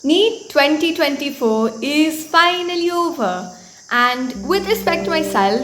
NEET 2024 is finally over, and with respect to myself,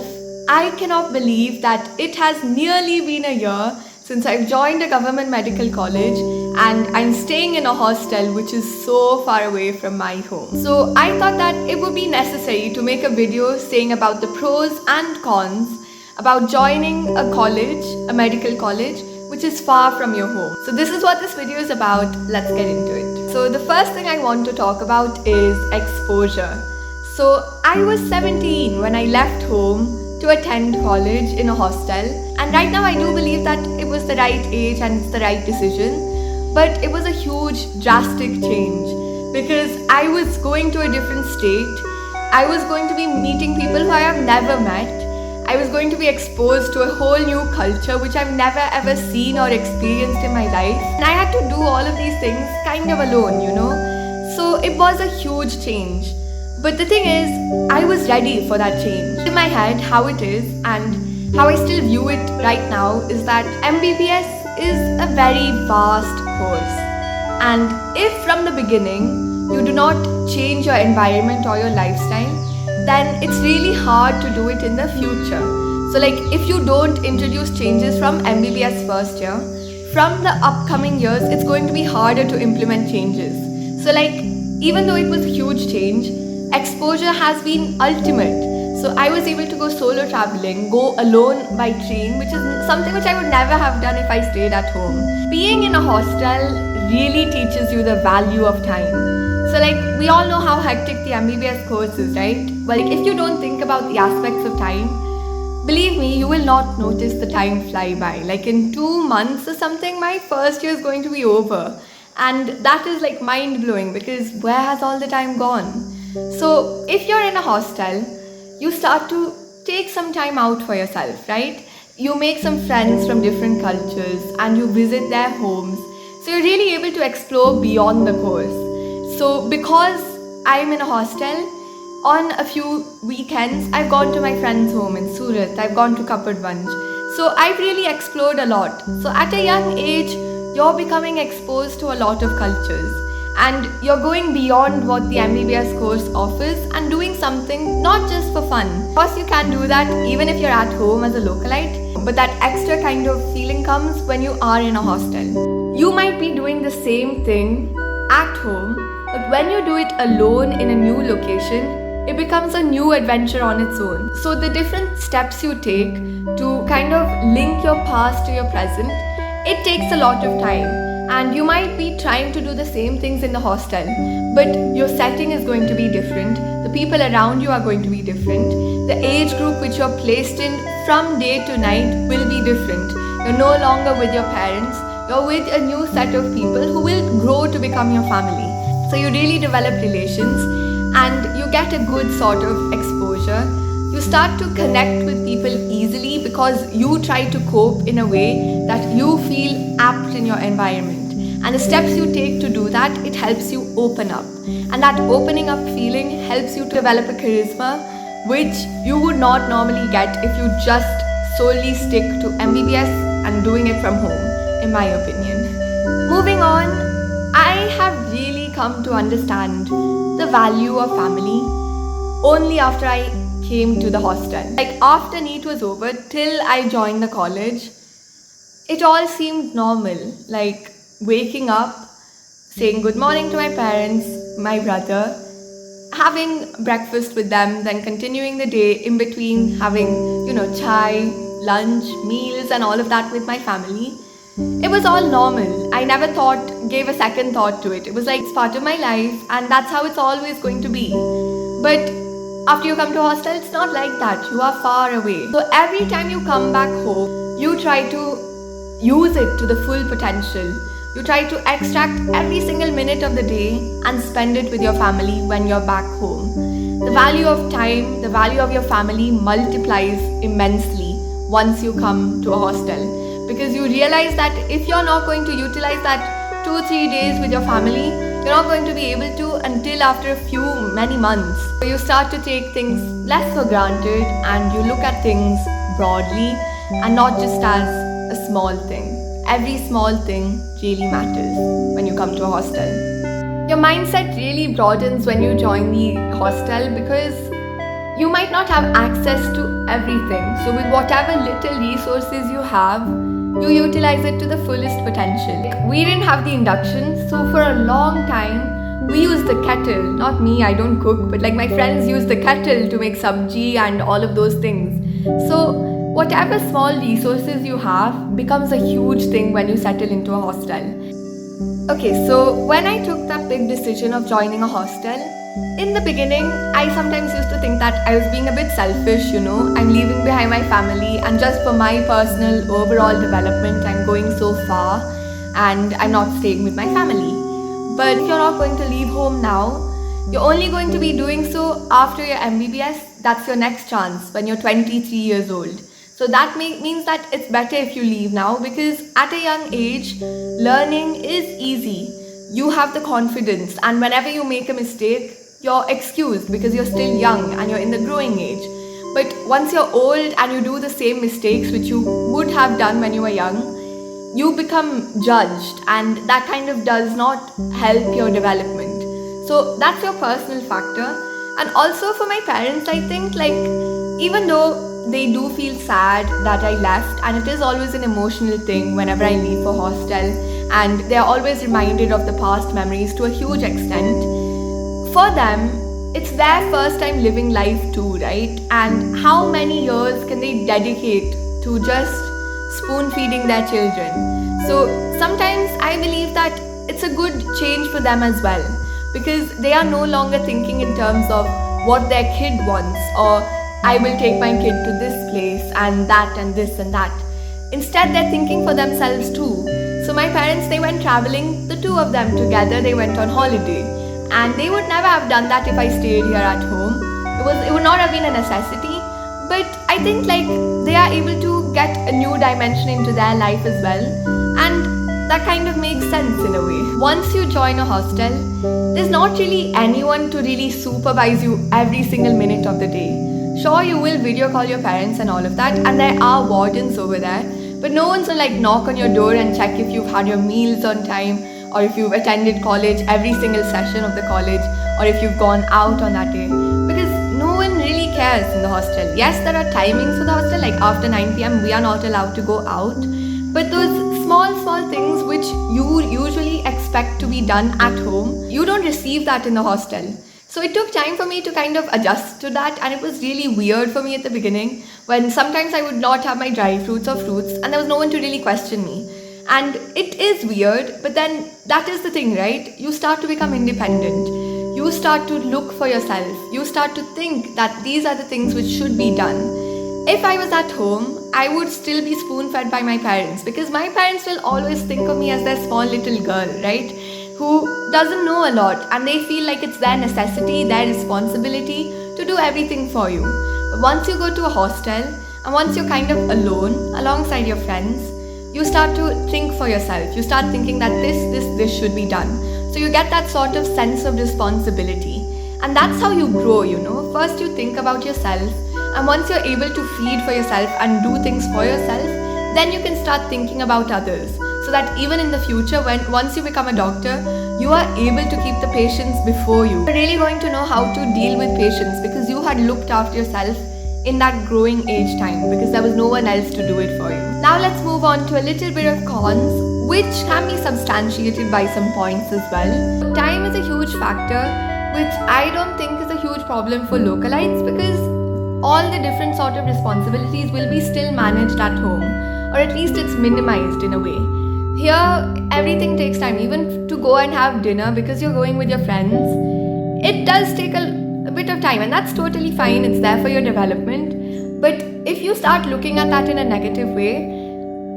I cannot believe that it has nearly been a year since I've joined a government medical college and I'm staying in a hostel which is so far away from my home. So I thought that it would be necessary to make a video saying about the pros and cons about joining a college, a medical college, which is far from your home. So this is what this video is about. Let's get into it. So the first thing I want to talk about is exposure. So I was 17 when I left home to attend college in a hostel, and right now I do believe that it was the right age and it's the right decision, but it was a huge drastic change because I was going to a different state. I was going to be meeting people who I have never met. I was going to be exposed to a whole new culture which I've never ever seen or experienced in my life. And I had to do all of these things kind of alone, So it was a huge change. But the thing is, I was ready for that change. In my head, how it is and how I still view it right now is that MBBS is a very vast course. And if from the beginning you do not change your environment or your lifestyle, then it's really hard to do it in the future. So if you don't introduce changes from MBBS first year, from the upcoming years, it's going to be harder to implement changes. So even though it was a huge change, exposure has been ultimate. So I was able to go solo traveling, go alone by train, which is something which I would never have done if I stayed at home. Being in a hostel really teaches you the value of time. So we all know how hectic the MBBS course is, right? Well, if you don't think about the aspects of time, believe me, you will not notice the time fly by. In 2 months or something, my first year is going to be over. And that is mind-blowing because where has all the time gone? So if you're in a hostel, you start to take some time out for yourself, right? You make some friends from different cultures and you visit their homes. So you're really able to explore beyond the course. So because I'm in a hostel, on a few weekends, I've gone to my friend's home in Surat, I've gone to Kapadvanj. So I've really explored a lot. So at a young age, you're becoming exposed to a lot of cultures. And you're going beyond what the MBBS course offers and doing something not just for fun. Of course, you can do that even if you're at home as a localite, but that extra kind of feeling comes when you are in a hostel. You might be doing the same thing at home, but when you do it alone in a new location, it becomes a new adventure on its own. So the different steps you take to kind of link your past to your present, it takes a lot of time. And you might be trying to do the same things in the hostel, but your setting is going to be different. The people around you are going to be different. The age group which you're placed in from day to night will be different. You're no longer with your parents. You're with a new set of people who will grow to become your family. So you really develop relations and you get a good sort of exposure. You start to connect with people easily because you try to cope in a way that you feel apt in your environment. And the steps you take to do that, it helps you open up. And that opening up feeling helps you to develop a charisma which you would not normally get if you just solely stick to MBBS and doing it from home, in my opinion. Moving on, I have really come to understand the value of family only after I came to the hostel. After NEET was over, till I joined the college, it all seemed normal. Waking up, saying good morning to my parents, my brother, having breakfast with them, then continuing the day in between, having, chai, lunch, meals and all of that with my family. It was all normal. I never gave a second thought to it. It was it's part of my life and that's how it's always going to be. But after you come to hostel, it's not like that. You are far away. So every time you come back home, you try to use it to the full potential. You try to extract every single minute of the day and spend it with your family when you're back home. The value of time, the value of your family multiplies immensely once you come to a hostel. Because you realize that if you're not going to utilize that 2-3 days with your family, you're not going to be able to until after many months. So you start to take things less for granted and you look at things broadly and not just as a small thing. Every small thing really matters when you come to a hostel. Your mindset really broadens when you join the hostel because you might not have access to everything. So, with whatever little resources you have, you utilize it to the fullest potential. We didn't have the induction, so for a long time, we used the kettle. Not me, I don't cook, but like my friends use the kettle to make sabji and all of those things. So, whatever small resources you have becomes a huge thing when you settle into a hostel. Okay, so when I took that big decision of joining a hostel, in the beginning, I sometimes used to think that I was being a bit selfish, I'm leaving behind my family, and just for my personal overall development, I'm going so far and I'm not staying with my family. But if you're not going to leave home now, you're only going to be doing so after your MBBS. That's your next chance when you're 23 years old. So that means that it's better if you leave now, because at a young age, learning is easy. You have the confidence, and whenever you make a mistake, you're excused because you're still young and you're in the growing age. But once you're old and you do the same mistakes which you would have done when you were young, you become judged, and that kind of does not help your development. So that's your personal factor. And also for my parents, I think, even though they do feel sad that I left, and it is always an emotional thing whenever I leave for hostel, and they're always reminded of the past memories to a huge extent. For them, it's their first time living life too, right? And how many years can they dedicate to just spoon feeding their children? So sometimes I believe that it's a good change for them as well, because they are no longer thinking in terms of what their kid wants, or I will take my kid to this place and that and this and that. Instead, they're thinking for themselves too. So my parents, they went traveling, the two of them together, they went on holiday. And they would never have done that if I stayed here at home. It would not have been a necessity. But I think they are able to get a new dimension into their life as well. And that kind of makes sense in a way. Once you join a hostel, there's not really anyone to really supervise you every single minute of the day. Sure, you will video call your parents and all of that, and there are wardens over there, but no one's gonna knock on your door and check if you've had your meals on time, or if you've attended college every single session of the college, or if you've gone out on that day, because no one really cares in the hostel. Yes, there are timings for the hostel, after 9 p.m. we are not allowed to go out, but those small things which you usually expect to be done at home, you don't receive that in the hostel. So it took time for me to kind of adjust to that, and it was really weird for me at the beginning when sometimes I would not have my dry fruits or fruits and there was no one to really question me. And it is weird, but then that is the thing, right? You start to become independent. You start to look for yourself. You start to think that these are the things which should be done. If I was at home, I would still be spoon-fed by my parents, because my parents will always think of me as their small little girl, right? Who doesn't know a lot, and they feel like it's their necessity, their responsibility to do everything for you. But once you go to a hostel, and once you're kind of alone alongside your friends, you start to think for yourself. You start thinking that this should be done. So you get that sort of sense of responsibility. And that's how you grow, First you think about yourself, and once you're able to feed for yourself and do things for yourself, then you can start thinking about others. So that even in the future, once you become a doctor, you are able to keep the patients before you. You're really going to know how to deal with patients, because you had looked after yourself in that growing age time, because there was no one else to do it for you. Now let's move on to a little bit of cons, which can be substantiated by some points as well. Time is a huge factor, which I don't think is a huge problem for localites, because all the different sort of responsibilities will be still managed at home, or at least it's minimized in a way. Here, everything takes time, even to go and have dinner, because you're going with your friends. It does take a bit of time, and that's totally fine. It's there for your development. But if you start looking at that in a negative way,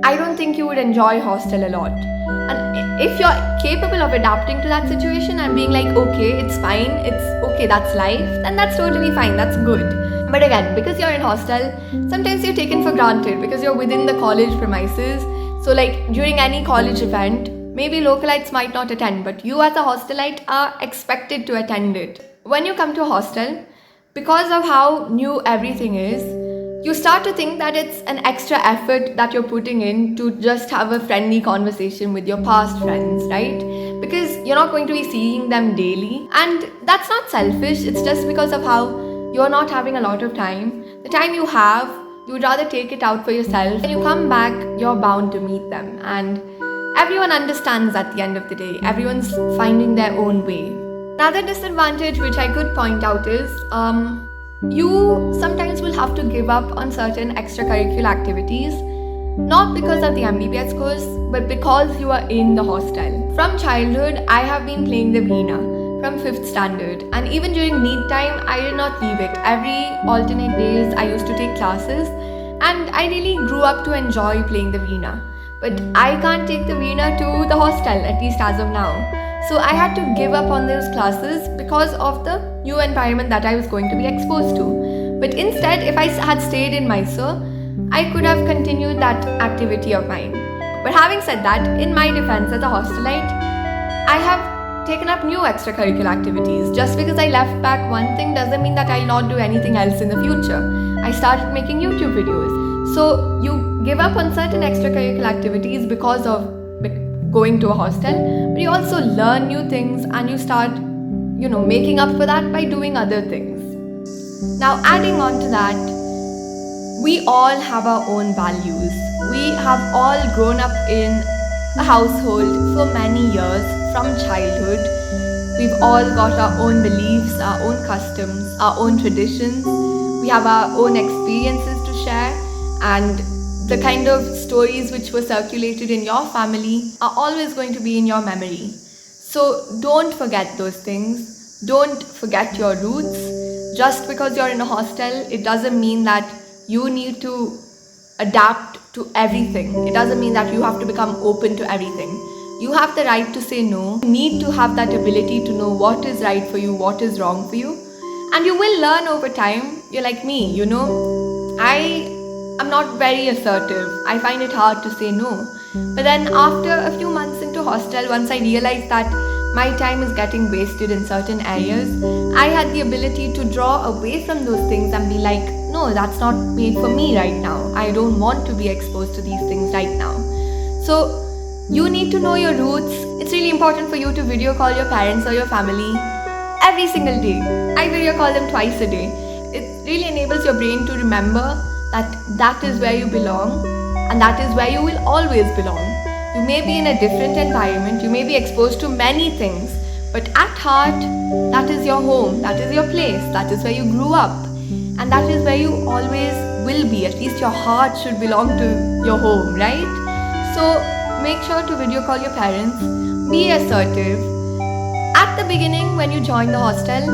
I don't think you would enjoy hostel a lot. And if you're capable of adapting to that situation and being like, okay, it's fine, it's okay, that's life, then that's totally fine, that's good. But again, because you're in hostel, sometimes you're taken for granted because you're within the college premises. So during any college event, maybe localites might not attend, but you as a hostelite are expected to attend it. When you come to a hostel, because of how new everything is, you start to think that it's an extra effort that you're putting in to just have a friendly conversation with your past friends, right? because you're not going to be seeing them daily. And that's not selfish, it's just because of how you're not having a lot of time. The time you have, you would rather take it out for yourself. When you come back, you're bound to meet them. And everyone understands at the end of the day. Everyone's finding their own way. Another disadvantage which I could point out is you sometimes will have to give up on certain extracurricular activities, not because of the MBBS course, but because you are in the hostel. From childhood, I have been playing the veena from 5th standard, and even during NEET time, I did not leave it. Every alternate days, I used to take classes, and I really grew up to enjoy playing the veena. But I can't take the veena to the hostel, at least as of now. So I had to give up on those classes because of the new environment that I was going to be exposed to. But instead, if I had stayed in Mysore, I could have continued that activity of mine. But having said that, in my defense as a hostelite, I have taken up new extracurricular activities. Just because I left back one thing doesn't mean that I'll not do anything else in the future. I started making YouTube videos. So you give up on certain extracurricular activities because of going to a hostel, but you also learn new things and you start, making up for that by doing other things. Now, adding on to that, we all have our own values. We have all grown up in a household for many years from childhood. We've all got our own beliefs, our own customs, our own traditions. We have our own experiences to share, and the kind of stories which were circulated in your family are always going to be in your memory. So don't forget those things. Don't forget your roots. Just because you're in a hostel, it doesn't mean that you need to adapt to everything. It doesn't mean that you have to become open to everything. You have the right to say no. You need to have that ability to know what is right for you, what is wrong for you. And you will learn over time. You're like me, I'm not very assertive. I find it hard to say no. But then after a few months into hostel, once I realized that my time is getting wasted in certain areas, I had the ability to draw away from those things and be like, no, that's not made for me right now. I don't want to be exposed to these things right now. So you need to know your roots. It's really important for you to video call your parents or your family every single day. I video call them twice a day. It really enables your brain to remember that is where you belong, and that is where you will always belong. You may be in a different environment, you may be exposed to many things, but at heart, that is your home, that is your place, that is where you grew up, and that is where you always will be. At least your heart should belong to your home, right? So make sure to video call your parents, be assertive. At the beginning, when you join the hostel,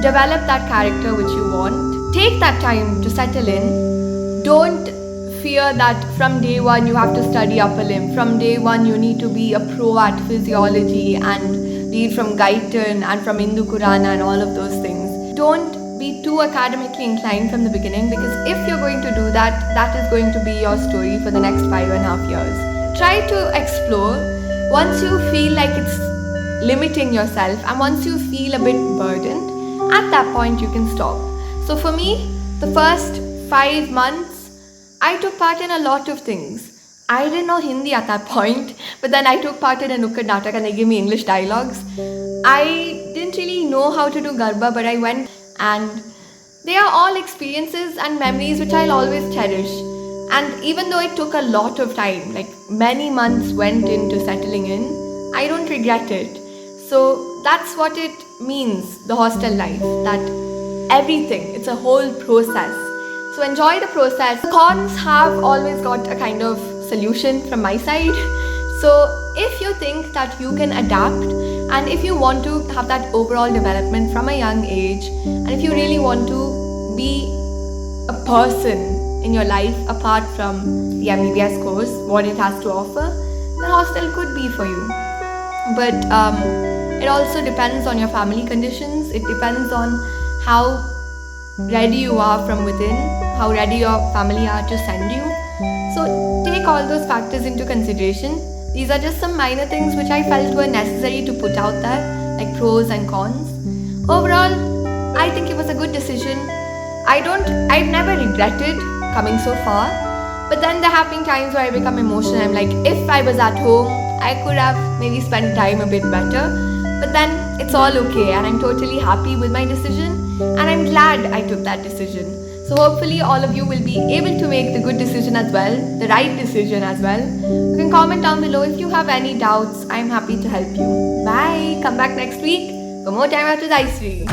develop that character which you want. Take that time to settle in. Don't fear that from day one you have to study upper limb. From day one you need to be a pro at physiology and read from Guyton and from Hindu Quran and all of those things. Don't be too academically inclined from the beginning, because if you're going to do that, that is going to be your story for the next 5.5 years. Try to explore. Once you feel like it's limiting yourself and once you feel a bit burdened, at that point you can stop. So for me, the first 5 months, I took part in a lot of things. I didn't know Hindi at that point, but then I took part in a Nukkad Natak and they gave me English dialogues. I didn't really know how to do Garba, but I went, and they are all experiences and memories which I'll always cherish. And even though it took a lot of time, like many months went into settling in, I don't regret it. So that's what it means, the hostel life, that everything, it's a whole process. So enjoy the process. Cons have always got a kind of solution from my side. So if you think that you can adapt, and if you want to have that overall development from a young age, and if you really want to be a person in your life apart from the MBBS course, what it has to offer, then hostel could be for you. But it also depends on your family conditions. It depends on how ready you are from within, how ready your family are to send you. So take all those factors into consideration. These are just some minor things which I felt were necessary to put out there, like pros and cons. Overall, I think it was a good decision. I've never regretted coming so far. But then there have been times where I become emotional. I'm like, if I was at home I could have maybe spent time a bit better. But then it's all okay, and I'm totally happy with my decision, and I'm glad I took that decision. So, hopefully, all of you will be able to make the good decision as well, the right decision as well. You can comment down below if you have any doubts. I'm happy to help you. Bye. Come back next week for more time after the ice cream.